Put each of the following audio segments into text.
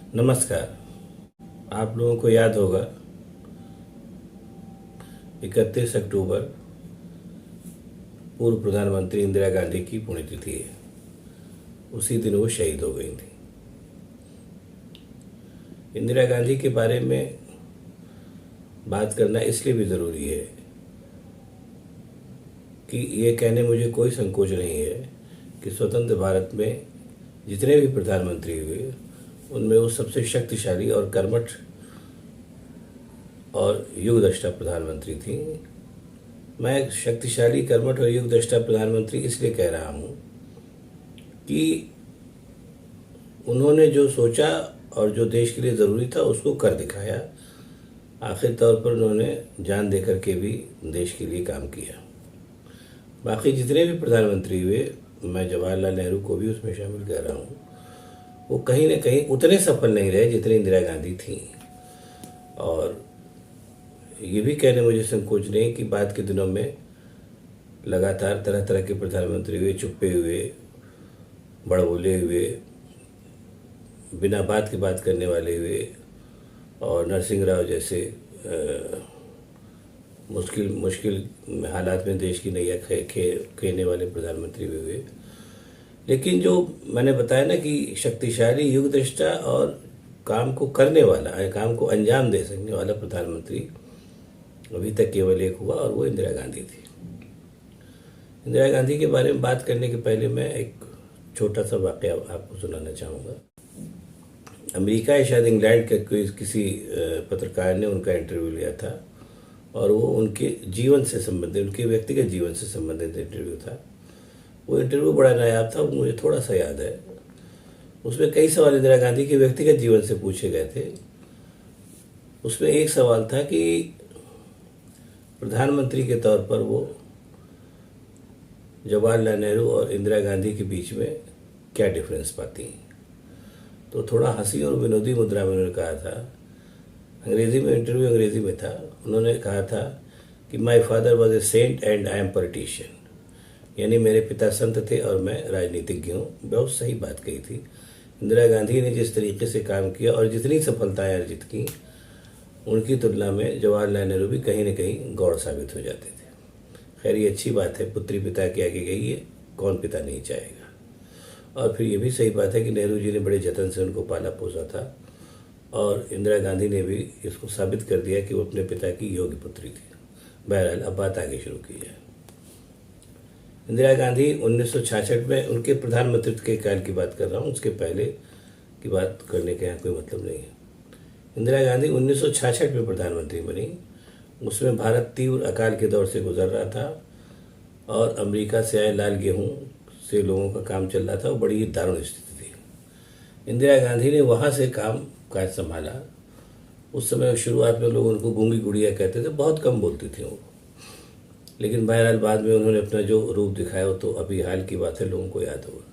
नमस्कार। आप लोगों को याद होगा 31 अक्टूबर पूर्व प्रधानमंत्री इंदिरा गांधी की पुण्यतिथि है। उसी दिन वो शहीद हो गई थी। इंदिरा गांधी के बारे में बात करना इसलिए भी ज़रूरी है कि ये कहने मुझे कोई संकोच नहीं है कि स्वतंत्र भारत में जितने भी प्रधानमंत्री हुए उनमें वो सबसे शक्तिशाली और कर्मठ और युगदृष्टा प्रधानमंत्री थी। मैं शक्तिशाली, कर्मठ और युगदृष्टा प्रधानमंत्री इसलिए कह रहा हूँ कि उन्होंने जो सोचा और जो देश के लिए ज़रूरी था उसको कर दिखाया। आखिर तौर पर उन्होंने जान दे कर के भी देश के लिए काम किया। बाकी जितने भी प्रधानमंत्री हुए, मैं जवाहरलाल नेहरू को भी उसमें शामिल कर रहा हूँ, वो कहीं न कहीं उतने सफल नहीं रहे जितने इंदिरा गांधी थी। और ये भी कहने मुझे संकोच नहीं कि बाद के दिनों में लगातार तरह तरह के प्रधानमंत्री हुए, चुप्पे हुए, बड़बोले हुए, बिना बात की बात करने वाले हुए, और नरसिंह राव जैसे मुश्किल मुश्किल हालात में देश की नैया खेने वाले प्रधानमंत्री भी हुए। लेकिन जो मैंने बताया ना कि शक्तिशाली, युगदृष्टा और काम को करने वाला, काम को अंजाम दे सकने वाला प्रधानमंत्री अभी तक केवल एक हुआ, और वो इंदिरा गांधी थी। इंदिरा गांधी के बारे में बात करने के पहले मैं एक छोटा सा वाकया आपको सुनाना चाहूँगा। अमेरिका या शायद इंग्लैंड के किसी पत्रकार ने उनका इंटरव्यू लिया था, और वो उनके जीवन से संबंधित, उनके व्यक्तिगत जीवन से संबंधित इंटरव्यू था। वो इंटरव्यू बड़ा नायाब था, वो मुझे थोड़ा सा याद है। उसमें कई सवाल इंदिरा गांधी के व्यक्तिगत जीवन से पूछे गए थे। उसमें एक सवाल था कि प्रधानमंत्री के तौर पर वो जवाहरलाल नेहरू और इंदिरा गांधी के बीच में क्या डिफरेंस पाती हैं। तो थोड़ा हंसी और विनोदी मुद्रा में उन्होंने कहा था, अंग्रेजी में, इंटरव्यू अंग्रेजी में था, उन्होंने कहा था कि my father was a saint and I am politician, यानी मेरे पिता संत थे और मैं राजनीतिज्ञ हूँ। बहुत सही बात कही थी। इंदिरा गांधी ने जिस तरीके से काम किया और जितनी सफलताएं अर्जित की, उनकी तुलना में जवाहरलाल नेहरू भी कहीं न कहीं गौड़ साबित हो जाते थे। खैर, ये अच्छी बात है, पुत्री पिता के आगे गई है, कौन पिता नहीं चाहेगा। और फिर ये भी सही बात है कि नेहरू जी ने बड़े जतन से उनको पाला पोसा था, और इंदिरा गांधी ने भी इसको साबित कर दिया कि वो अपने पिता की योग्य पुत्री थी। बहरहाल, अब बात आगे शुरू की जाए। इंदिरा गांधी 1966 में, उनके प्रधानमंत्रित्व के काल की बात कर रहा हूँ, उसके पहले की बात करने का यहाँ कोई मतलब नहीं है। इंदिरा गांधी 1966 में प्रधानमंत्री बनी। उसमें भारत तीव्र अकाल के दौर से गुजर रहा था, और अमेरिका से आए लाल गेहूं से लोगों का काम चल रहा था। वो बड़ी दारुण स्थिति थी। इंदिरा गांधी ने वहाँ से काम काज संभाला। उस समय शुरुआत में लोग उनको गूंगी गुड़िया कहते थे, बहुत कम बोलती थी वो। लेकिन बहरहाल बाद में उन्होंने अपना जो रूप दिखाया वो तो अभी हाल की बात है, लोगों को याद होगा।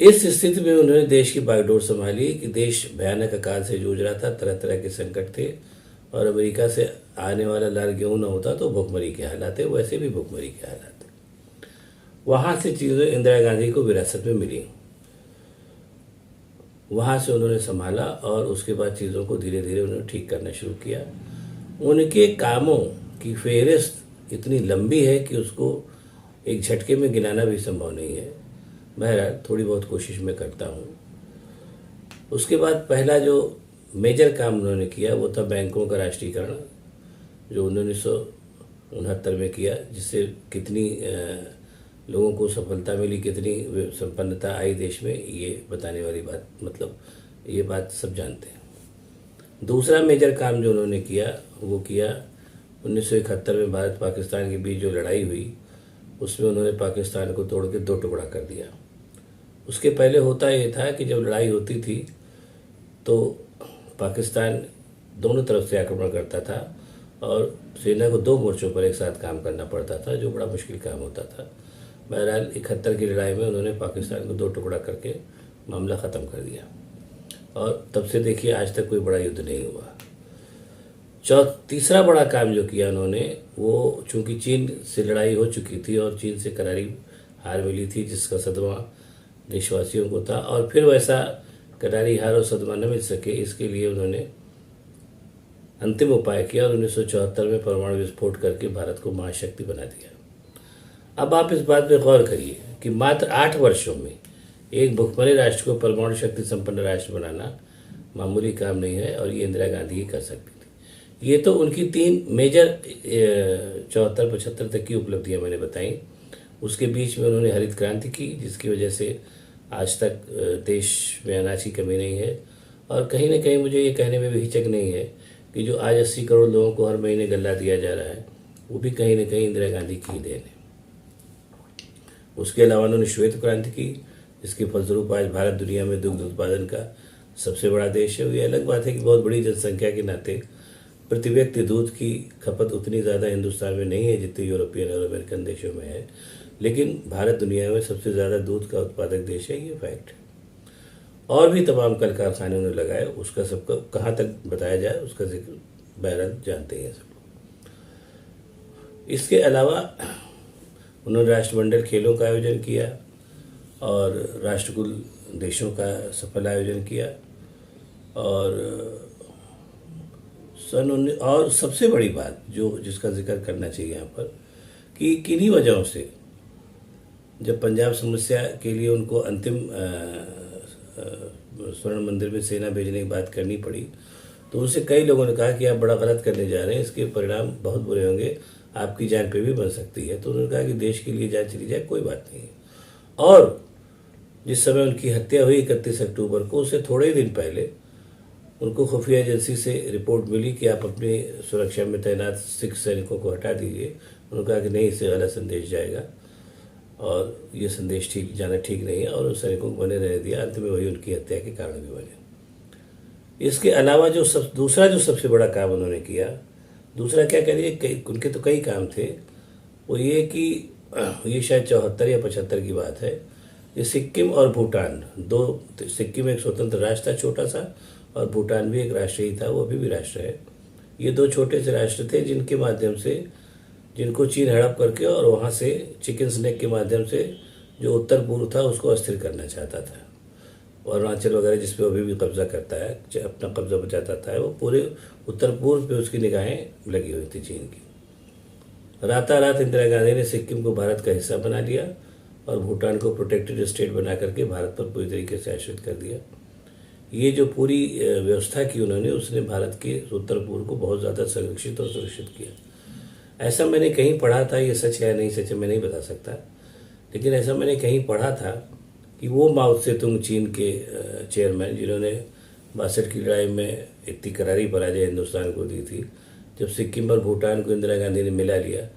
इस स्थिति में उन्होंने देश की बागडोर संभाली कि देश भयानक अकाल से जूझ रहा था, तरह तरह के संकट थे, और अमेरिका से आने वाला लाल गेहूं न होता तो भुखमरी के हालात थे, वैसे भी भुखमरी के हालात थे। वहाँ से चीज़ें इंदिरा गांधी को विरासत में मिली, वहाँ से उन्होंने संभाला, और उसके बाद चीज़ों को धीरे धीरे उन्होंने ठीक करना शुरू किया। उनके कामों की फेहरिस्त इतनी लंबी है कि उसको एक झटके में गिनाना भी संभव नहीं है। बहरहाल, थोड़ी बहुत कोशिश मैं करता हूँ। उसके बाद पहला जो मेजर काम उन्होंने किया वो था बैंकों का राष्ट्रीयकरण, जो 1969 में किया, जिससे कितनी लोगों को सफलता मिली, कितनी संपन्नता आई देश में, ये बताने वाली बात, मतलब ये बात सब जानते हैं। दूसरा मेजर काम जो उन्होंने किया वो किया 1971 में भारत पाकिस्तान के बीच जो लड़ाई हुई, उसमें उन्होंने पाकिस्तान को तोड़ के 2 टुकड़ा कर दिया। उसके पहले होता ये था कि जब लड़ाई होती थी तो पाकिस्तान दोनों तरफ से आक्रमण करता था, और सेना को 2 मोर्चों पर एक साथ काम करना पड़ता था, जो बड़ा मुश्किल काम होता था। बहरहाल 71 की लड़ाई में उन्होंने पाकिस्तान को 2 टुकड़ा करके मामला ख़त्म कर दिया, और तब से देखिए आज तक कोई बड़ा युद्ध नहीं हुआ। तीसरा बड़ा काम जो किया उन्होंने, वो चूंकि चीन से लड़ाई हो चुकी थी और चीन से करारी हार मिली थी, जिसका सदमा देशवासियों को था, और फिर वैसा करारी हार और सदमा न मिल सके, इसके लिए उन्होंने अंतिम उपाय किया और 1974 में परमाणु विस्फोट करके भारत को महाशक्ति बना दिया। अब आप इस बात पर गौर करिए कि मात्र 8 वर्षों में एक भूखमरे राष्ट्र को परमाणु शक्ति संपन्न राष्ट्र बनाना मामूली काम नहीं है, और ये इंदिरा गांधी ही कर सकती थी। ये तो उनकी 3 मेजर 74-75 तक की उपलब्धियां मैंने बताई। उसके बीच में उन्होंने हरित क्रांति की, जिसकी वजह से आज तक देश में अनाज की कमी नहीं है। और कहीं ना कहीं मुझे ये कहने में भी हिचक नहीं है कि जो आज 80 करोड़ लोगों को हर महीने गल्ला दिया जा रहा है, वो भी कहीं ना कहीं इंदिरा गांधी की देन है। उसके अलावा उन्होंने श्वेत क्रांति की, जिसके फलस्वरूप आज भारत दुनिया में दुग्ध उत्पादन का सबसे बड़ा देश है। ये अलग बात है कि बहुत बड़ी जनसंख्या के नाते प्रति व्यक्ति दूध की खपत उतनी ज़्यादा हिंदुस्तान में नहीं है जितनी यूरोपियन और अमेरिकन देशों में है, लेकिन भारत दुनिया में सबसे ज़्यादा दूध का उत्पादक देश है, ये फैक्ट है। और भी तमाम कल कारखाने उन्होंने लगाए, उसका सबका कहाँ तक बताया जाए उसका जिक्र बहरहाल जानते हैं सब लोग। इसके अलावा उन्होंने राष्ट्रमंडल खेलों का आयोजन किया और राष्ट्रकुल देशों का सफल आयोजन किया, और सबसे बड़ी बात जिसका जिक्र करना चाहिए यहाँ पर कि किन्हीं वजहों से जब पंजाब समस्या के लिए उनको अंतिम स्वर्ण मंदिर में सेना भेजने की बात करनी पड़ी, तो उनसे कई लोगों ने कहा कि आप बड़ा गलत करने जा रहे हैं, इसके परिणाम बहुत बुरे होंगे, आपकी जान पे भी बन सकती है। तो उन्होंने कहा कि देश के लिए जान चली जाए कोई बात नहीं है। और जिस समय उनकी हत्या हुई 31 अक्टूबर को, उससे थोड़े ही दिन पहले उनको खुफिया एजेंसी से रिपोर्ट मिली कि आप अपनी सुरक्षा में तैनात सिख सैनिकों को हटा दीजिए। उन्होंने कहा कि नहीं, इससे गलत संदेश जाएगा और ये संदेश जाना ठीक नहीं है, और उन सैनिकों को बने रहने दिया। अंत में वही उनकी हत्या के कारण भी बने। इसके अलावा दूसरा जो सबसे बड़ा काम उन्होंने किया, दूसरा क्या करिए, उनके तो कई काम थे, वो ये कि ये शायद 74 या 75 की बात है, ये सिक्किम और भूटान सिक्किम एक स्वतंत्र राष्ट्र था छोटा सा, और भूटान भी एक राष्ट्र ही था, वो अभी भी राष्ट्र है। ये 2 छोटे से राष्ट्र थे जिनके माध्यम से, जिनको चीन हड़प करके और वहाँ से चिकन स्नेक के माध्यम से जो उत्तर पूर्व था उसको अस्थिर करना चाहता था। और अरुणाचल वगैरह जिस पे अभी भी कब्जा करता है, अपना कब्जा बचाता था, वो पूरे उत्तर पूर्व पे उसकी निगाहें लगी हुई थी चीन की। रातारात इंदिरा गांधी ने सिक्किम को भारत का हिस्सा बना लिया और भूटान को प्रोटेक्टेड स्टेट बना करके भारत पर पूरी तरीके से आश्रित कर दिया। ये जो पूरी व्यवस्था की उन्होंने, उसने भारत के उत्तर पूर्व को बहुत ज़्यादा संरक्षित और सुरक्षित किया। ऐसा मैंने कहीं पढ़ा था, ये सच है या नहीं सच है मैं नहीं बता सकता, लेकिन ऐसा मैंने कहीं पढ़ा था कि वो माओ त्से-तुंग चीन के चेयरमैन, जिन्होंने 62 की लड़ाई में इतनी करारी पराजय हिंदुस्तान को दी थी, जब सिक्किम और भूटान को इंदिरा गांधी ने मिला लिया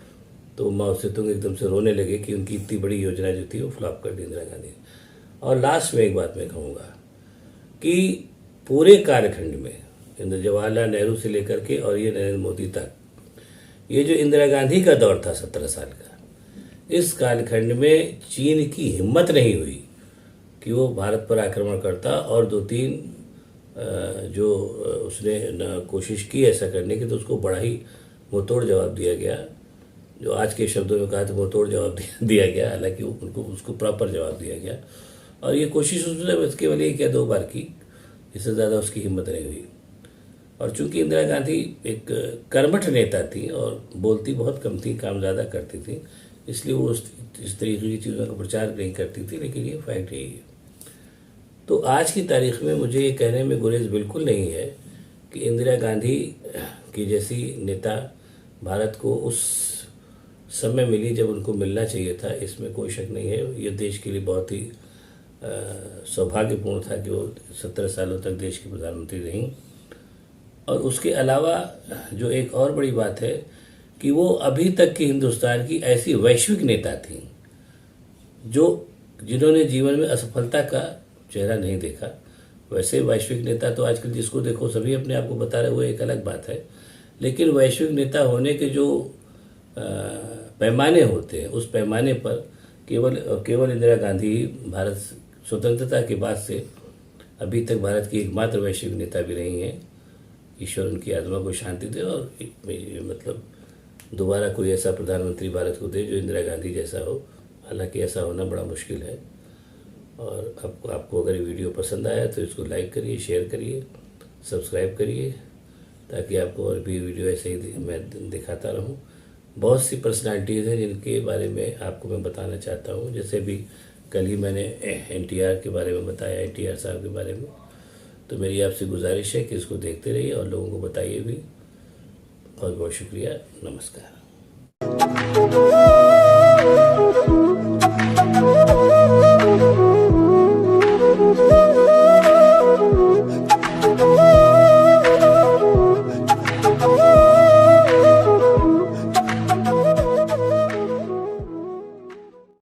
तो माओ त्से-तुंग एकदम से रोने लगे कि उनकी इतनी बड़ी योजना जो थी वो फ्लॉप कर दी इंदिरा गांधी ने। और लास्ट में एक बात मैं कहूँगा कि पूरे कालखंड में जवाहरलाल नेहरू से लेकर के और ये नरेंद्र मोदी तक, ये जो इंदिरा गांधी का दौर था 17 साल का, इस कालखंड में चीन की हिम्मत नहीं हुई कि वो भारत पर आक्रमण करता, और 2-3 जो उसने कोशिश की ऐसा करने की, तो उसको बड़ा ही मुंहतोड़ जवाब दिया गया। जो आज के शब्दों में कहा तो मुंहतोड़ जवाब दिया गया, हालांकि उनको उसको प्रॉपर जवाब दिया गया। और ये कोशिश उसने बस केवल एक या 2 बार की, इससे ज़्यादा उसकी हिम्मत नहीं हुई। और चूंकि इंदिरा गांधी एक कर्मठ नेता थी और बोलती बहुत कम थी, काम ज़्यादा करती थी, इसलिए वो इस तरीके की चीज़ों का प्रचार नहीं करती थी, लेकिन ये फैक्ट यही है। तो आज की तारीख में मुझे ये कहने में गुरेज बिल्कुल नहीं है कि इंदिरा गांधी की जैसी नेता भारत को उस समय मिली जब उनको मिलना चाहिए था, इसमें कोई शक नहीं है। ये देश के लिए बहुत ही सौभाग्यपूर्ण था कि वो 17 सालों तक देश की प्रधानमंत्री रहीं। और उसके अलावा जो एक और बड़ी बात है कि वो अभी तक की हिंदुस्तान की ऐसी वैश्विक नेता थी जिन्होंने जीवन में असफलता का चेहरा नहीं देखा। वैसे वैश्विक नेता तो आजकल जिसको देखो सभी अपने आप को बता रहे, वो एक अलग बात है, लेकिन वैश्विक नेता होने के जो पैमाने होते हैं, उस पैमाने पर केवल इंदिरा गांधी भारत स्वतंत्रता के बाद से अभी तक भारत की एकमात्र वैश्विक नेता भी रही हैं। ईश्वर उनकी आत्मा को शांति दे, और मतलब दोबारा कोई ऐसा प्रधानमंत्री भारत को दे जो इंदिरा गांधी जैसा हो, हालांकि ऐसा होना बड़ा मुश्किल है। और आपको अगर ये वीडियो पसंद आया तो इसको लाइक करिए, शेयर करिए, सब्सक्राइब करिए, ताकि आपको और भी वीडियो ऐसे ही मैं दिखाता रहूं। बहुत सी पर्सनालिटीज़ हैं जिनके बारे में आपको मैं बताना चाहता हूं, जैसे भी कल ही मैंने एनटीआर के बारे में बताया, एनटीआर साहब के बारे में। तो मेरी आपसे गुजारिश है कि इसको देखते रहिए और लोगों को बताइए भी। बहुत बहुत शुक्रिया, नमस्कार।